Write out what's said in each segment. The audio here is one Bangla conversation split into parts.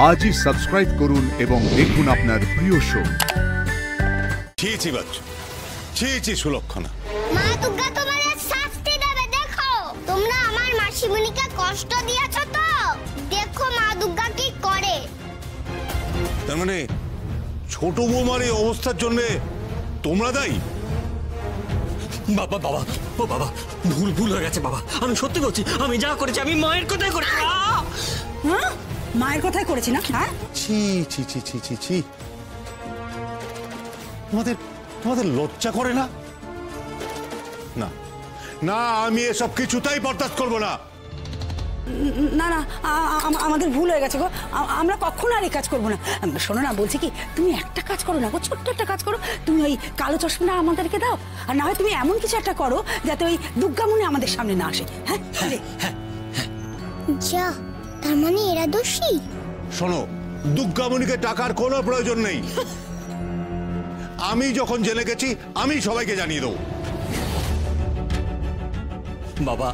আজই সাবস্ক্রাইব করুন এবং দেখুন আপনার প্রিয় শো। ছি বাচ্চা, ছি সুলক্ষণা। মা দুর্গা তোমাদের শাস্তি দেবে। দেখো তোমরা আমার মাসিমণিকে কষ্ট দিয়েছো তো, দেখো মা দুর্গা কি করে। তার মানে ছোট বৌমার এই অবস্থার জন্য তোমরা দায়ী? বাবা বাবা ও বাবা, ভুল হয়ে গেছে বাবা। আমি সত্যি বলছি, আমি যা করেছি আমি মায়ের কথাই করেছি। হ্যাঁ, মায়ের কথাই করেছি না? হ্যাঁ, ছি ছি ছি ছি ছি ছি। তোমাদের লজ্জা করে না? না না, আমি এসব কিছুতেই বরদাস্ত করবো না। না না, আমাদের ভুল হয়ে গেছে গো। আমরা কখনো আর এই কাজ করবো না। শোনো না, বলছি কি, তুমি একটা কাজ করো না গো, ছোট্ট একটা কাজ করো। তুমি ওই কালো চশমাটা আমাদেরকে দাও, আর না হয় তুমি এমন কিছু একটা করো যাতে ওই দুর্গামণি আমাদের সামনে না আসে। হ্যাঁ, যা, তার মানে এরা দোষী। শোনো, দুর্গামণিকে টাকার কোনো প্রয়োজন নেই। আমি যখন জেলে গেছি আমি সবাইকে জানিয়ে দেবো। বাবা,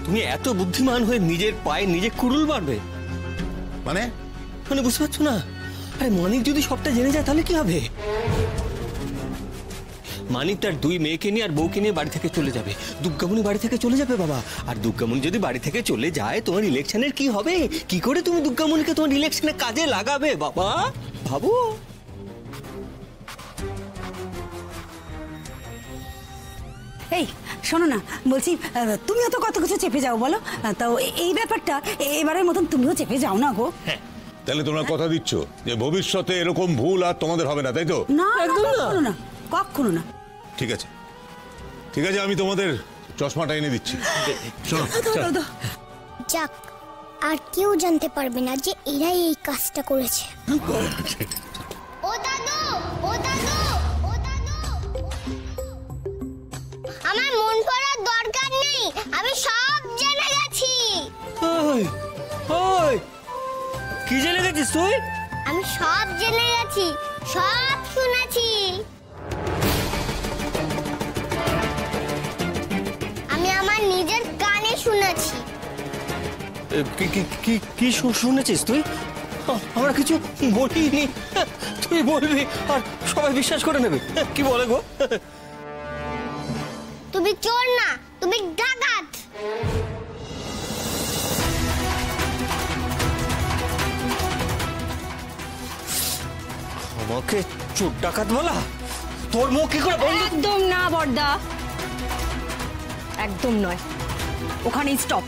তুমি এত বুদ্ধিমান হয়ে নিজের পায়ে নিজে কুড়ুল মারবে? মানে বুঝতে পারছো না? আরে মানিক যদি সবটা জেনে যায় তাহলে কি হবে? মানিক তার দুই মেয়েকে নিয়ে আর বউকে নিয়ে বাড়ি থেকে চলে যাবে। দুর্গামণি বাড়ি থেকে চলে যাবে বাবা। আর দুর্গামণি যদি বাড়ি থেকে চলে যায়, তোমার ইলেকশনের কি হবে? কি করে তুমি দুর্গামণিকে তোমার ইলেকশনে কাজে লাগাবে বাবা? ভাবো। এই শোনো না, বলছি তুমিও তো কত কিছু চেপে যাও বলো, তাও এই ব্যাপারটা এবারের মতন তুমিও চেপে যাও না গো। তাহলে তোমরা কথা দিচ্ছ যে ভবিষ্যতে এরকম ভুল আর তোমাদের হবে না, তাই তো? না, কখনো না, কখনো না। ঠিক আছে ঠিক আছে, আমি তোমাদের চশমাটা এনে দিচ্ছি। যাক, আর কেউ জানতে পারবে না যে এরাই এই কাজটা করেছে। ও দাদু, ও দাদু, ও দাদু, আমার মন পড়ার দরকার নেই, আমি সব জেনে গেছি। কি জেনে গেছিস তুই? আমি সব জেনে গেছি, সব শুনেছি। আমি আমার নিজের কানে শুনেছি। কি শুনেছিস তুই? আমরা কিছু বলিনি, তুই বলবি আর সবাই বিশ্বাস করে নেবে। কি বলে গো? তুমি চোর না, তুমি ডাকাত। আমাকে চোর ডাকাত বলা? তোর মুখ কি করে বন্ধ? একদম না বড়দা, একদম নয়। ওখানেই স্টপ।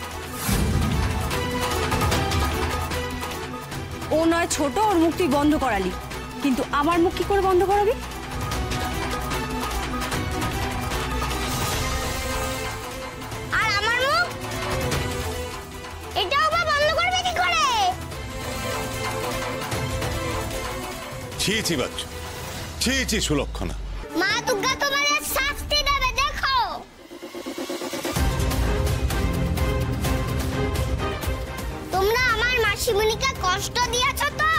ও নয় ছোট, ওর মুখ তুই বন্ধ করালি, কিন্তু আমার মুখ কি করে বন্ধ করাবি? আর আমার মুখ, এটাও বা বন্ধ করবে কি করে? ছি বাচ্চা, ছি সুলক্ষণা। মা দুর্গা তোমাদের শাস্তি দেবে। দেখো তোমরা আমার মাসিমণিকে কষ্ট দিয়েছো তো,